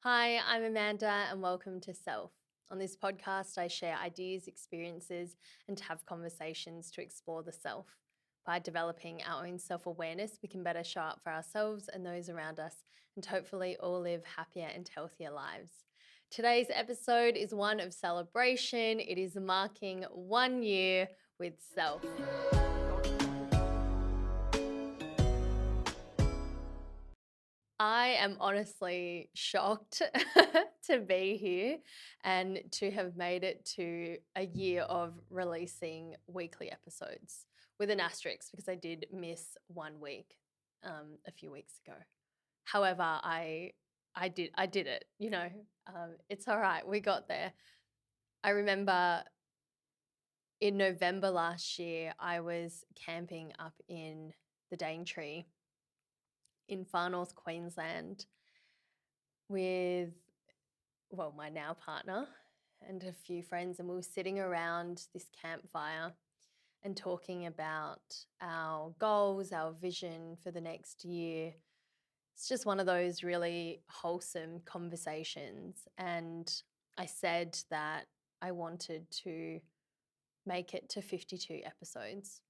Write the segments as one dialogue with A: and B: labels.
A: Hi, I'm Amanda, and welcome to Self. On this podcast, I share ideas, experiences, and have conversations to explore the self. By developing our own self awareness, we can better show up for ourselves and those around us, and hopefully all live happier and healthier lives. Today's episode is one of celebration. It is marking 1 year with Self. I am honestly shocked to be here and to have made it to a year of releasing weekly episodes with an asterisk because I did miss 1 week a few weeks ago. However, I did it. It's all right. We got there. I remember in November last year, I was camping up in the Daintree in far north Queensland with, well, my now partner and a few friends, and we were sitting around this campfire and talking about our goals, our vision for the next year. It's just one of those really wholesome conversations. And I said that I wanted to make it to 52 episodes.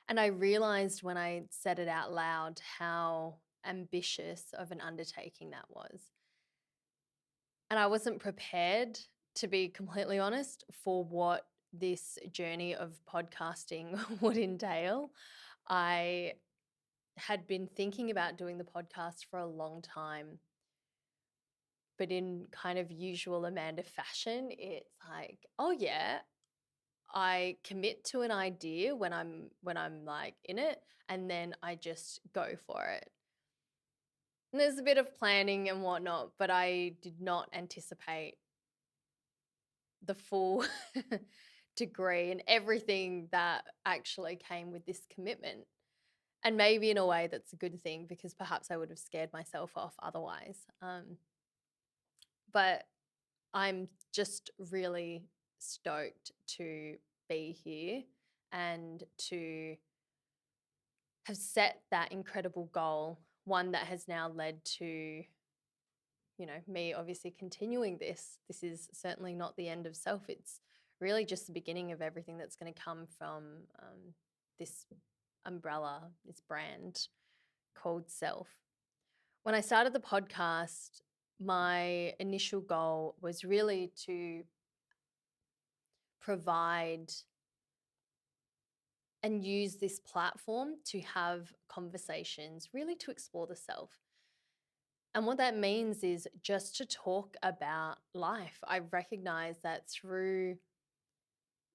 A: And I realized when I said it out loud how ambitious of an undertaking that was. And I wasn't prepared, to be completely honest, for what this journey of podcasting would entail. I had been thinking about doing the podcast for a long time, but in kind of usual Amanda fashion, it's like, oh yeah, I commit to an idea when I'm like in it, and then I just go for it. And there's a bit of planning and whatnot, but I did not anticipate the full degree and everything that actually came with this commitment. And maybe in a way that's a good thing because perhaps I would have scared myself off otherwise. But I'm just really stoked to be here and to have set that incredible goal, one that has now led to me obviously continuing this. This is certainly not the end of Self. It's really just the beginning of everything that's going to come from this umbrella, this brand called Self. When I started the podcast, my initial goal was really to provide and use this platform to have conversations, really to explore the self. And what that means is just to talk about life. I recognize that through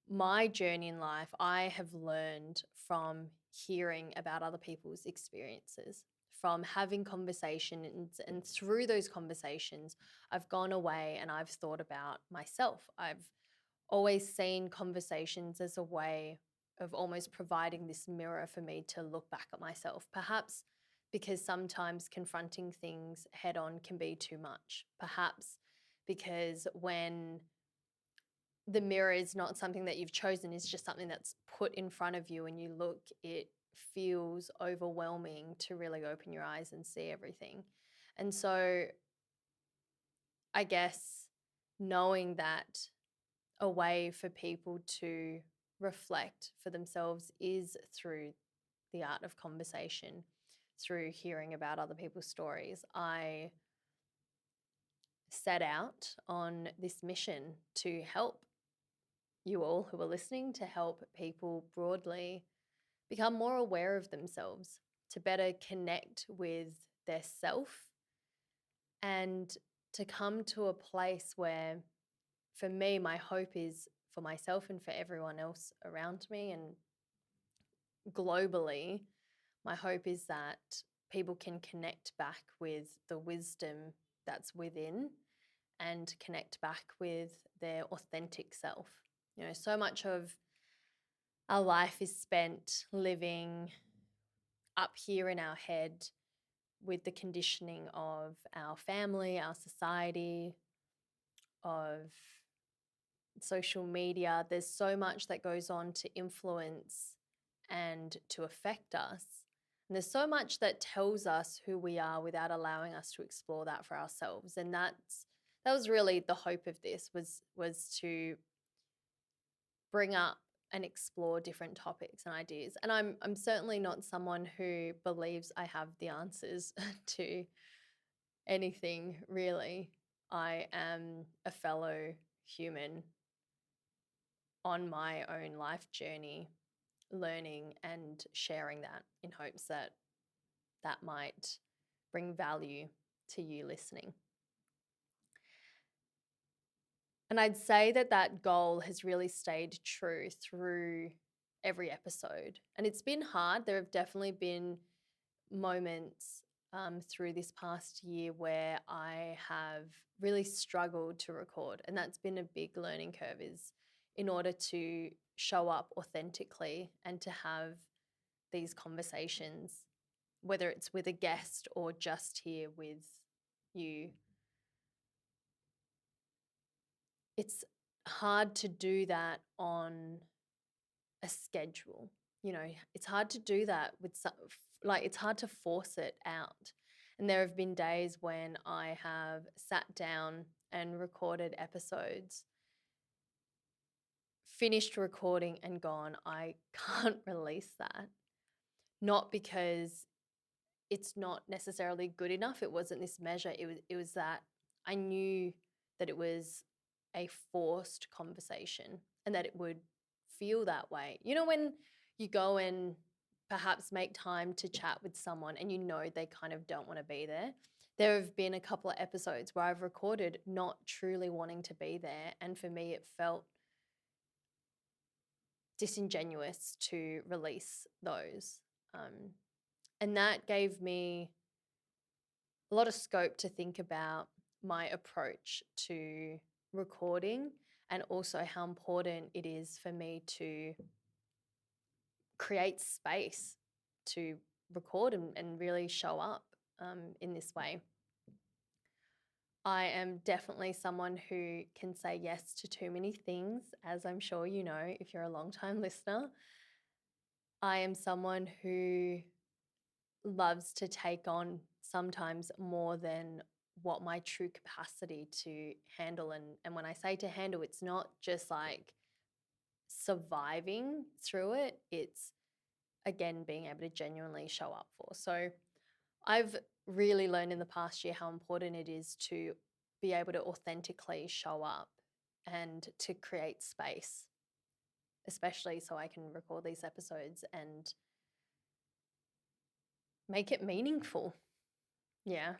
A: my journey in life, I have learned from hearing about other people's experiences, from having conversations. And through those conversations, I've gone away and I've thought about myself. I've always seen conversations as a way of almost providing this mirror for me to look back at myself. Perhaps because sometimes confronting things head on can be too much. Perhaps because when the mirror is not something that you've chosen, it's just something that's put in front of you and you look, it feels overwhelming to really open your eyes and see everything. And so I guess knowing that a way for people to reflect for themselves is through the art of conversation, through hearing about other people's stories. I set out on this mission to help you all who are listening, to help people broadly become more aware of themselves, to better connect with their self, and to come to a place where, for me, my hope is for myself and for everyone else around me and globally, my hope is that people can connect back with the wisdom that's within and connect back with their authentic self. So much of our life is spent living up here in our head with the conditioning of our family, our society, of social media. There's so much that goes on to influence and to affect us. And there's so much that tells us who we are without allowing us to explore that for ourselves. And that was really the hope of this, was to bring up and explore different topics and ideas. And I'm certainly not someone who believes I have the answers to anything, really. I am a fellow human on my own life journey, learning and sharing that in hopes that that might bring value to you listening. And I'd say that that goal has really stayed true through every episode. And it's been hard. There have definitely been moments through this past year where I have really struggled to record. And that's been a big learning curve, is in order to show up authentically and to have these conversations, whether it's with a guest or just here with you. It's hard to do that on a schedule. You know, it's hard to do that with it's hard to force it out. And there have been days when I have sat down and recorded episodes, finished recording and gone, I can't release that. Not because it's not necessarily good enough. It wasn't this measure. It was that I knew that it was a forced conversation and that it would feel that way. You know, when you go and perhaps make time to chat with someone and you know they kind of don't want to be there. There have been a couple of episodes where I've recorded not truly wanting to be there. And for me, it felt disingenuous to release those. And that gave me a lot of scope to think about my approach to recording, and also how important it is for me to create space to record and really show up in this way. I am definitely someone who can say yes to too many things, as I'm sure you know if you're a long-time listener. I am someone who loves to take on sometimes more than what my true capacity to handle. And when I say to handle, it's not just like surviving through it. It's, again, being able to genuinely show up for. So I've really learned in the past year how important it is to be able to authentically show up and to create space, especially so I can record these episodes and make it meaningful. Yeah.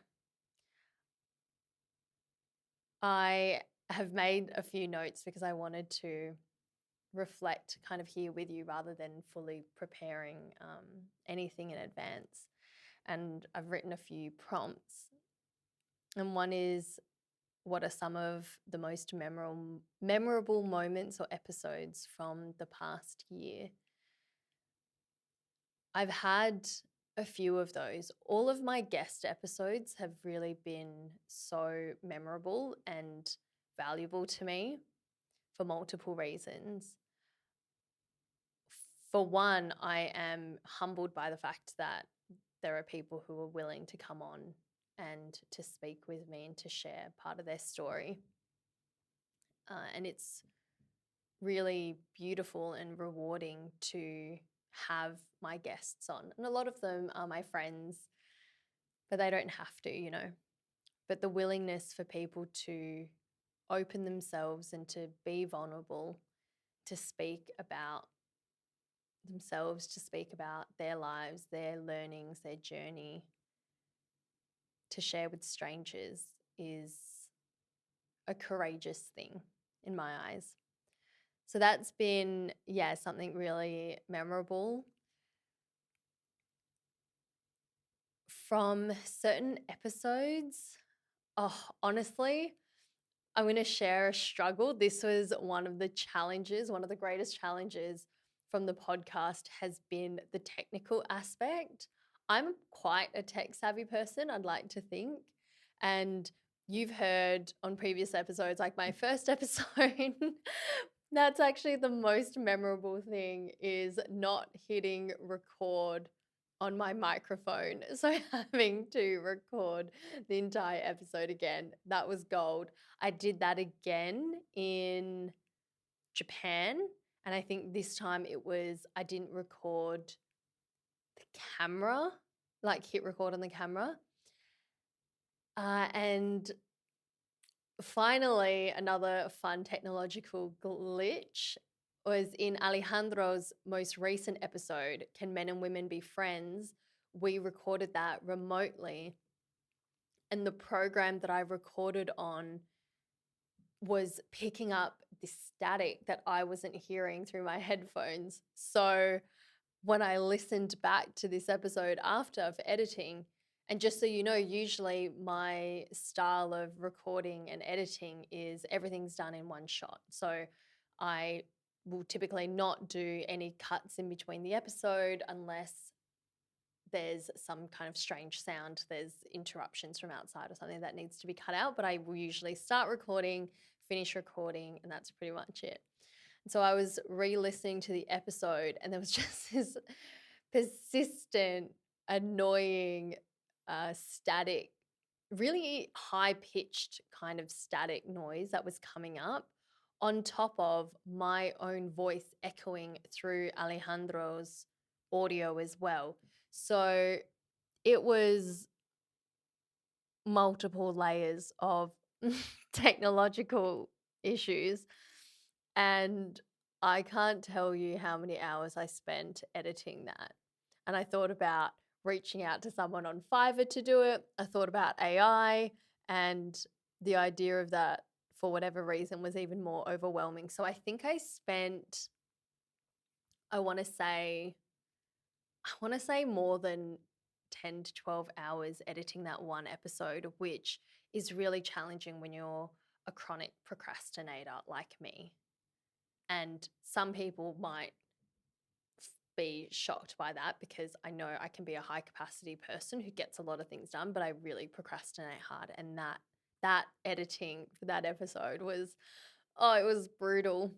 A: I have made a few notes because I wanted to reflect kind of here with you rather than fully preparing anything in advance. And I've written a few prompts. And one is, what are some of the most memorable moments or episodes from the past year? I've had a few of those. All of my guest episodes have really been so memorable and valuable to me for multiple reasons. For one, I am humbled by the fact that there are people who are willing to come on and to speak with me and to share part of their story. And it's really beautiful and rewarding to have my guests on. And a lot of them are my friends, but they don't have to, you know. But the willingness for people to open themselves and to be vulnerable, to speak about themselves, to speak about their lives, their learnings, their journey, to share with strangers is a courageous thing in my eyes. So that's been, something really memorable. From certain episodes, honestly, I'm going to share a struggle. This was one of the challenges, one of the greatest challenges from the podcast has been the technical aspect. I'm quite a tech savvy person, I'd like to think. And you've heard on previous episodes, like my first episode, that's actually the most memorable thing, is not hitting record on my microphone. So having to record the entire episode again, that was gold. I did that again in Japan. And I think this time I didn't record the camera, like hit record on the camera. And finally, another fun technological glitch was in Alejandro's most recent episode, Can Men and Women Be Friends? We recorded that remotely. And the program that I recorded on was picking up the static that I wasn't hearing through my headphones. So when I listened back to this episode after for editing, and just so you know, usually my style of recording and editing is everything's done in one shot. So I will typically not do any cuts in between the episode unless there's some kind of strange sound, there's interruptions from outside or something that needs to be cut out. But I will usually start recording, finish recording, and that's pretty much it. So I was re-listening to the episode and there was just this persistent, annoying, static, really high-pitched kind of static noise that was coming up on top of my own voice echoing through Alejandro's audio as well. So it was multiple layers of technological issues. And I can't tell you how many hours I spent editing that. And I thought about reaching out to someone on Fiverr to do it. I thought about AI, and the idea of that, for whatever reason, was even more overwhelming. So I think I spent, I want to say more than 10 to 12 hours editing that one episode, which is really challenging when you're a chronic procrastinator like me. And some people might be shocked by that because I know I can be a high capacity person who gets a lot of things done, but I really procrastinate hard. And that editing for that episode was, oh, it was brutal.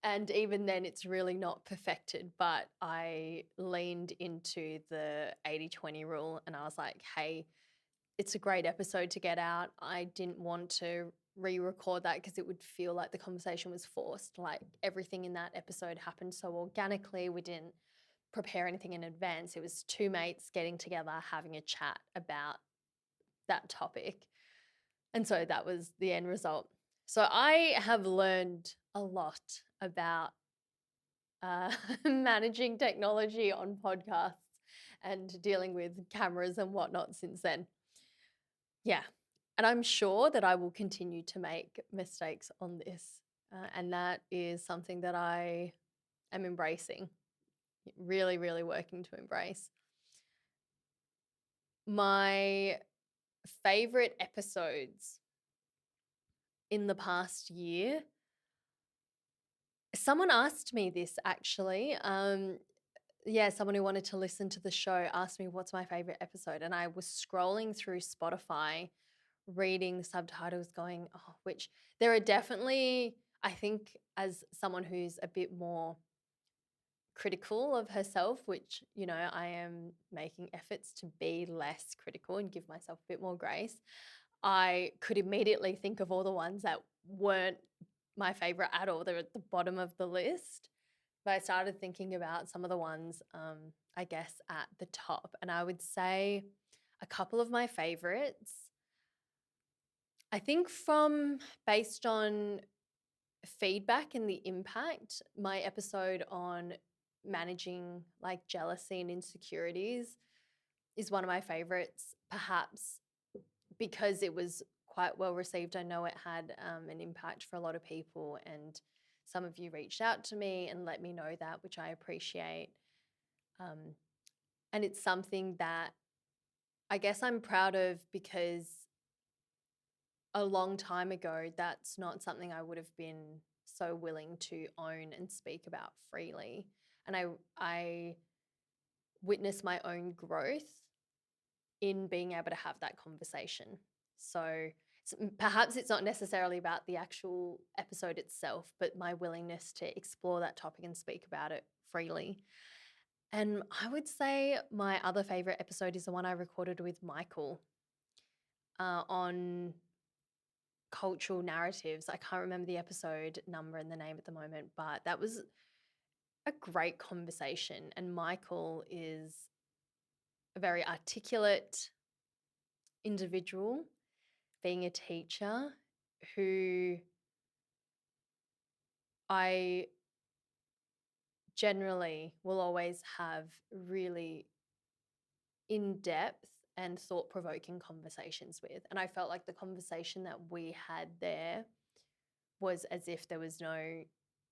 A: And even then, it's really not perfected, but I leaned into the 80-20 rule and I was like, hey, it's a great episode to get out. I didn't want to re-record that because it would feel like the conversation was forced. Like everything in that episode happened so organically. We didn't prepare anything in advance. It was two mates getting together, having a chat about that topic. And so that was the end result. So I have learned a lot about managing technology on podcasts and dealing with cameras and whatnot since then. Yeah. And I'm sure that I will continue to make mistakes on this. And that is something that I am embracing, really, really working to embrace. My favorite episodes in the past year, someone asked me this actually. Someone who wanted to listen to the show asked me what's my favorite episode. And I was scrolling through Spotify, reading the subtitles, going, oh, which there are definitely, I think, as someone who's a bit more critical of herself, which, you know, I am making efforts to be less critical and give myself a bit more grace. I could immediately think of all the ones that weren't my favorite at all. They're at the bottom of the list. But I started thinking about some of the ones, I guess, at the top. And I would say a couple of my favorites, I think based on feedback and the impact, my episode on managing like jealousy and insecurities is one of my favorites, perhaps because it was quite well received. I know it had an impact for a lot of people, and some of you reached out to me and let me know that, which I appreciate. And it's something that I guess I'm proud of because a long time ago, that's not something I would have been so willing to own and speak about freely. And I witnessed my own growth in being able to have that conversation. So perhaps it's not necessarily about the actual episode itself, but my willingness to explore that topic and speak about it freely. And I would say my other favorite episode is the one I recorded with Michael on cultural narratives. I can't remember the episode number and the name at the moment, but that was a great conversation. And Michael is a very articulate individual, being a teacher who I generally will always have really in depth and thought provoking conversations with. And I felt like the conversation that we had there was as if there was no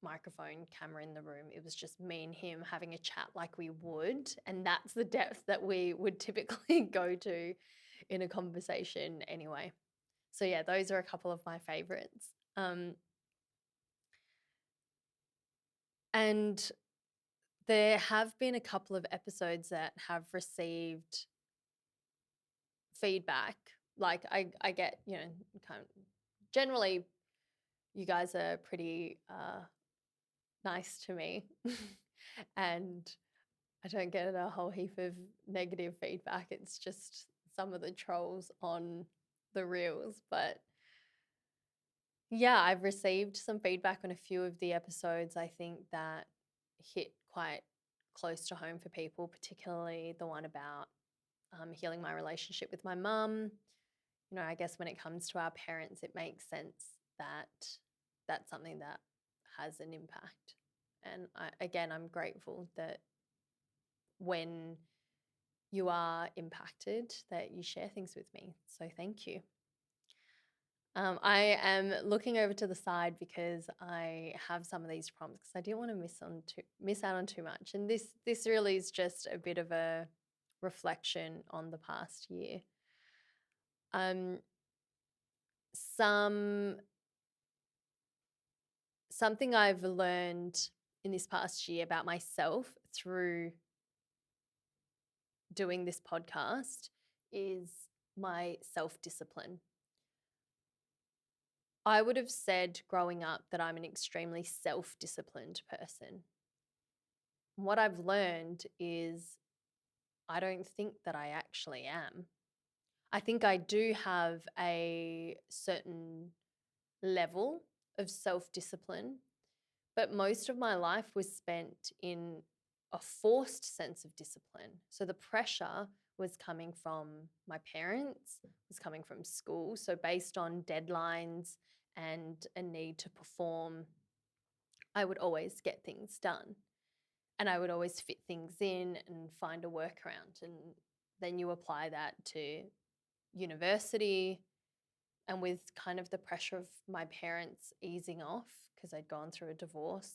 A: microphone camera in the room. It was just me and him having a chat like we would. And that's the depth that we would typically go to in a conversation anyway. So, yeah, those are a couple of my favorites. And there have been a couple of episodes that have received feedback. Like I get, kind of generally you guys are pretty nice to me. And I don't get a whole heap of negative feedback. It's just some of the trolls on the reels. But yeah, I've received some feedback on a few of the episodes. I think that hit quite close to home for people, particularly the one about healing my relationship with my mum. I guess when it comes to our parents, it makes sense that that's something that has an impact. And again, I'm grateful that when you are impacted, that you share things with me. So thank you. I am looking over to the side because I have some of these prompts because I didn't want to miss out on too much. And this really is just a bit of a reflection on the past year. Something I've learned in this past year about myself through doing this podcast is my self-discipline. I would have said growing up that I'm an extremely self-disciplined person. What I've learned is I don't think that I actually am. I think I do have a certain level of self-discipline, but most of my life was spent in a forced sense of discipline. So the pressure was coming from my parents, was coming from school. So based on deadlines and a need to perform, I would always get things done. And I would always fit things in and find a workaround. And then you apply that to university, and with kind of the pressure of my parents easing off because I'd gone through a divorce,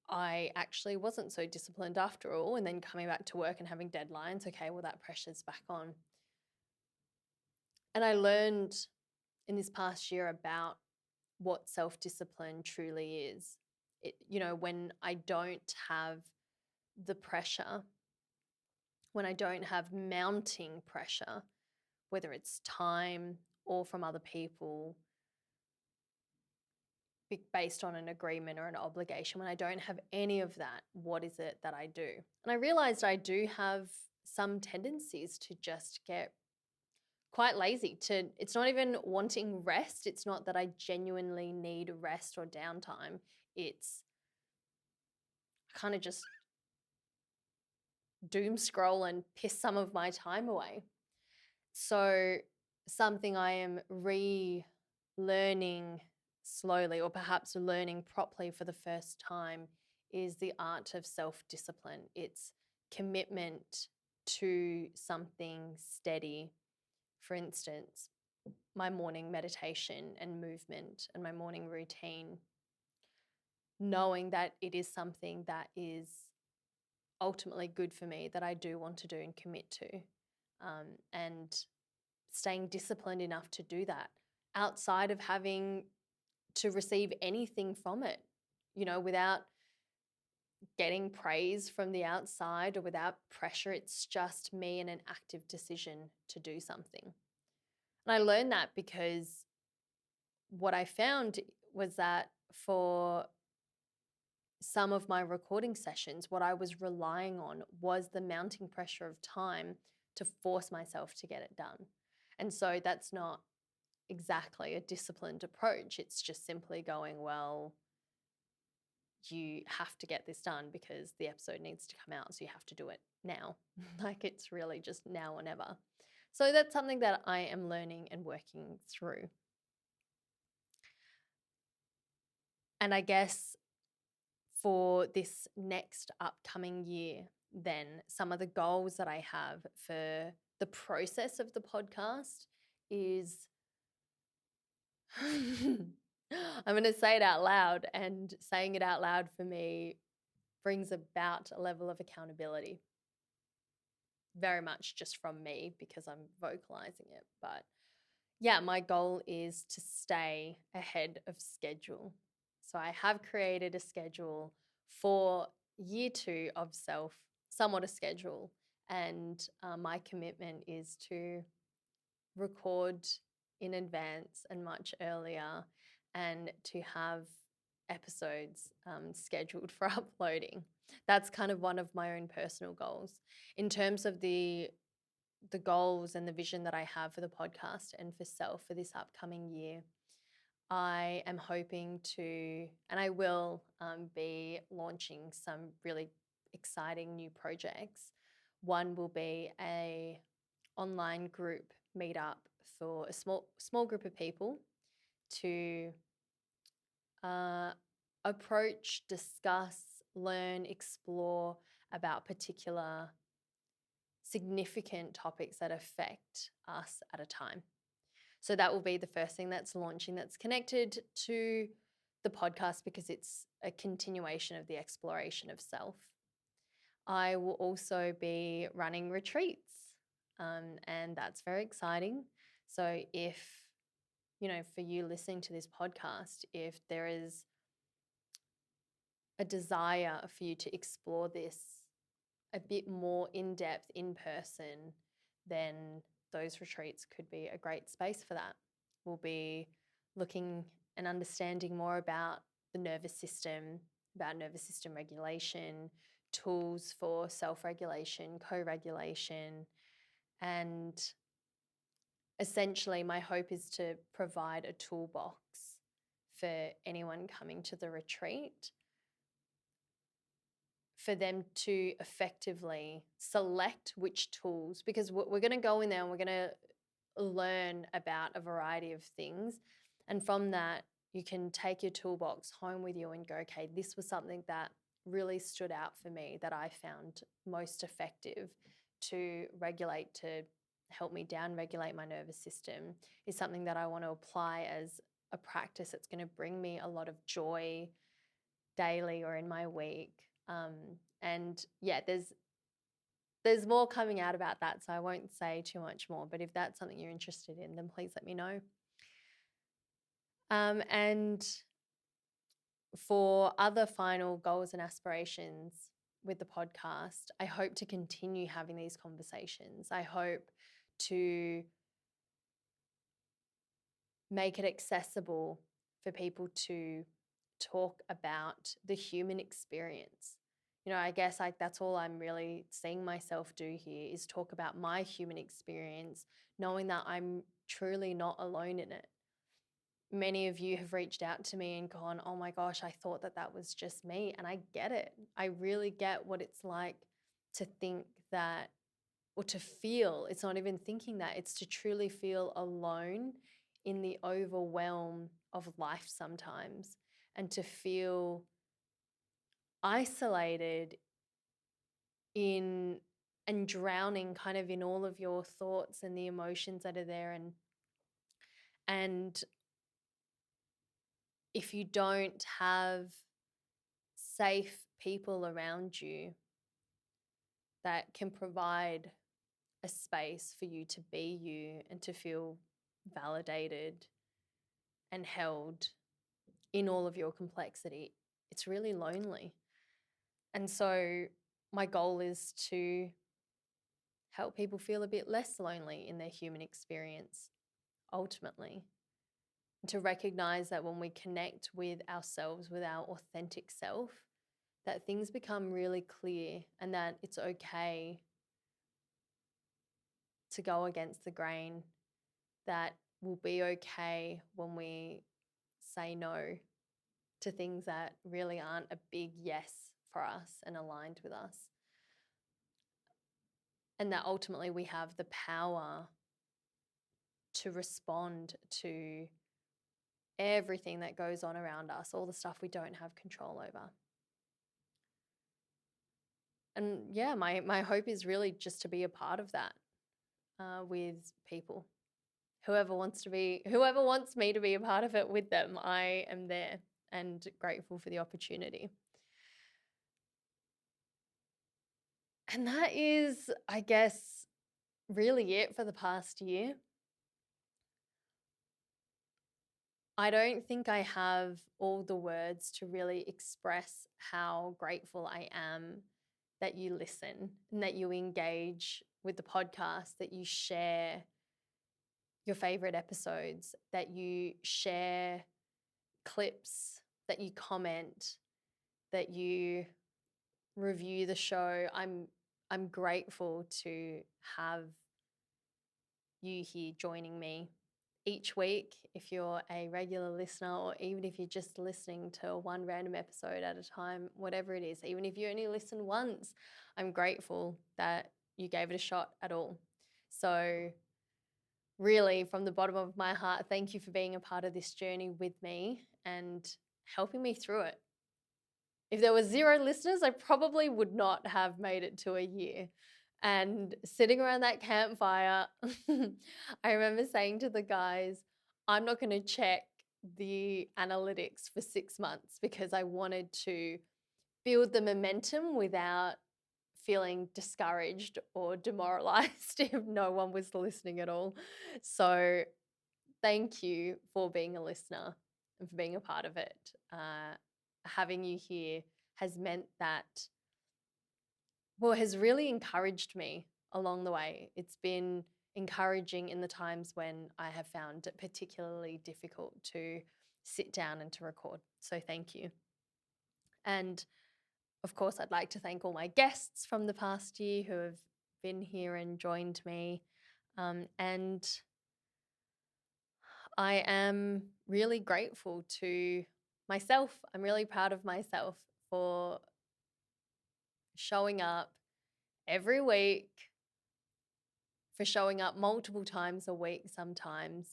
A: I actually wasn't so disciplined after all. And then coming back to work and having deadlines, okay, well, that pressure's back on. And I learned in this past year about what self-discipline truly is. When I don't have the pressure, when I don't have mounting pressure, whether it's time or from other people, based on an agreement or an obligation, when I don't have any of that, what is it that I do? And I realized I do have some tendencies to just get quite lazy. It's not even wanting rest. It's not that I genuinely need rest or downtime. It's kind of just doom scroll and piss some of my time away. So something I am relearning slowly, or perhaps learning properly for the first time, is the art of self-discipline. It's commitment to something steady. For instance, my morning meditation and movement and my morning routine, knowing that it is something that is ultimately good for me, that I do want to do and commit to, and staying disciplined enough to do that outside of having to receive anything from it, without getting praise from the outside or without pressure. It's just me and an active decision to do something. And I learned that because what I found was that for some of my recording sessions, what I was relying on was the mounting pressure of time to force myself to get it done. And so that's not exactly a disciplined approach. It's just simply going, well, you have to get this done because the episode needs to come out. So you have to do it now. Like it's really just now or never. So that's something that I am learning and working through. And I guess for this next upcoming year, then some of the goals that I have for the process of the podcast is I'm going to say it out loud, and saying it out loud for me brings about a level of accountability. Very much just from me because I'm vocalizing it. But yeah, my goal is to stay ahead of schedule. So I have created a schedule for year 2 of self, somewhat a schedule. And my commitment is to record in advance and much earlier, and to have episodes scheduled for uploading. That's kind of one of my own personal goals. In terms of the goals and the vision that I have for the podcast and for self for this upcoming year, I am hoping to, and I will be launching some really exciting new projects. One will be a online group meetup for a small group of people to approach, discuss, learn, explore about particular significant topics that affect us at a time. So that will be the first thing that's launching, that's connected to the podcast because it's a continuation of the exploration of self. I will also be running retreats, and that's very exciting. So if, for you listening to this podcast, if there is a desire for you to explore this a bit more in depth in person, then those retreats could be a great space for that. We'll be looking and understanding more about the nervous system, about nervous system regulation, tools for self-regulation, co-regulation, and essentially my hope is to provide a toolbox for anyone coming to the retreat, for them to effectively select which tools, because we're going to go in there and we're going to learn about a variety of things. And from that, you can take your toolbox home with you and go, okay, this was something that really stood out for me that I found most effective to regulate, to help me down regulate my nervous system, is something that I want to apply as a practice that's going to bring me a lot of joy daily or in my week. And yeah, there's more coming out about that, so I won't say too much more. But if that's something you're interested in, then please let me know. And for other final goals and aspirations with the podcast, I hope to continue having these conversations. I hope to make it accessible for people to talk about the human experience. I guess that's all I'm really seeing myself do here, is talk about my human experience, knowing that I'm truly not alone in it. Many of you have reached out to me and gone, oh my gosh, I thought that was just me. And I get it. I really get what it's like to think that, or to feel, it's not even thinking that, it's to truly feel alone in the overwhelm of life sometimes, and to feel isolated in and drowning kind of in all of your thoughts and the emotions that are there. And if you don't have safe people around you that can provide a space for you to be you and to feel validated and held in all of your complexity, it's really lonely. And so my goal is to help people feel a bit less lonely in their human experience, ultimately. And to recognize that when we connect with ourselves, with our authentic self, that things become really clear and that it's okay to go against the grain, that we'll be okay when we say no to things that really aren't a big yes for us and aligned with us. And that ultimately we have the power to respond to everything that goes on around us, all the stuff we don't have control over. And yeah, my hope is really just to be a part of that with people. Whoever wants me to be a part of it with them, I am there and grateful for the opportunity. And that is, I guess, really it for the past year. I don't think I have all the words to really express how grateful I am that you listen and that you engage with the podcast, that you share your favorite episodes, that you share clips, that you comment, that you review the show. I'm grateful to have you here joining me each week. If you're a regular listener, or even if you're just listening to one random episode at a time, whatever it is, even if you only listen once, I'm grateful that you gave it a shot at all. So really, from the bottom of my heart, thank you for being a part of this journey with me and helping me through it. If there were 0 listeners, I probably would not have made it to a year. And sitting around that campfire, I remember saying to the guys, I'm not going to check the analytics for 6 months because I wanted to build the momentum without feeling discouraged or demoralized if no one was listening at all. So thank you for being a listener and for being a part of it. Having you here has meant that, has really encouraged me along the way. It's been encouraging in the times when I have found it particularly difficult to sit down and to record. So thank you. And of course, I'd like to thank all my guests from the past year who have been here and joined me. And I am really grateful to myself. I'm really proud of myself for showing up every week, for showing up multiple times a week sometimes,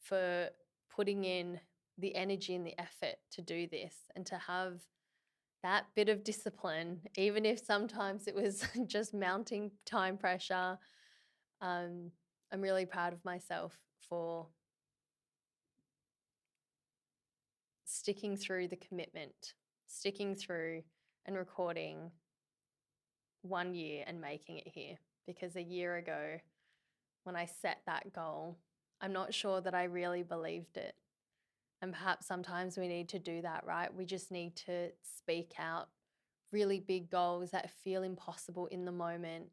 A: for putting in the energy and the effort to do this and to have that bit of discipline, even if sometimes it was just mounting time pressure. I'm really proud of myself for sticking through the commitment, sticking through and recording 1 year and making it here. Because a year ago, when I set that goal, I'm not sure that I really believed it. And perhaps sometimes we need to do that, right? We just need to speak out really big goals that feel impossible in the moment,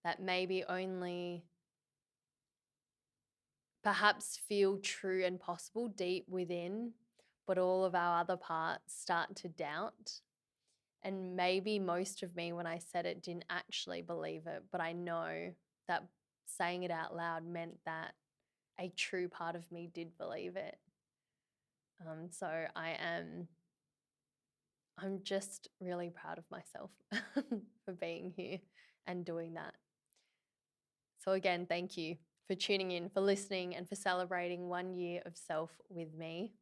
A: that maybe only perhaps feel true and possible deep within, but all of our other parts start to doubt. And maybe most of me, when I said it, didn't actually believe it, but I know that saying it out loud meant that a true part of me did believe it. So I'm just really proud of myself for being here and doing that. So again, thank you for tuning in, for listening, and for celebrating 1 year of self with me.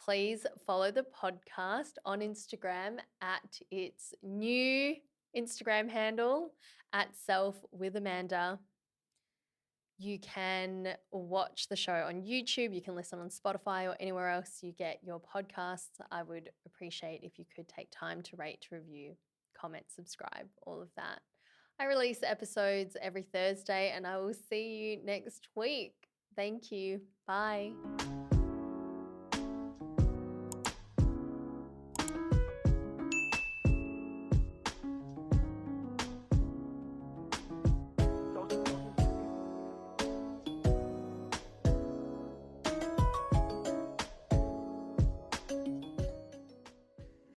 A: Please follow the podcast on Instagram at its new Instagram handle at Self with Amanda. You can watch the show on YouTube. You can listen on Spotify or anywhere else you get your podcasts. I would appreciate if you could take time to rate, to review, comment, subscribe, all of that. I release episodes every Thursday and I will see you next week. Thank you. Bye.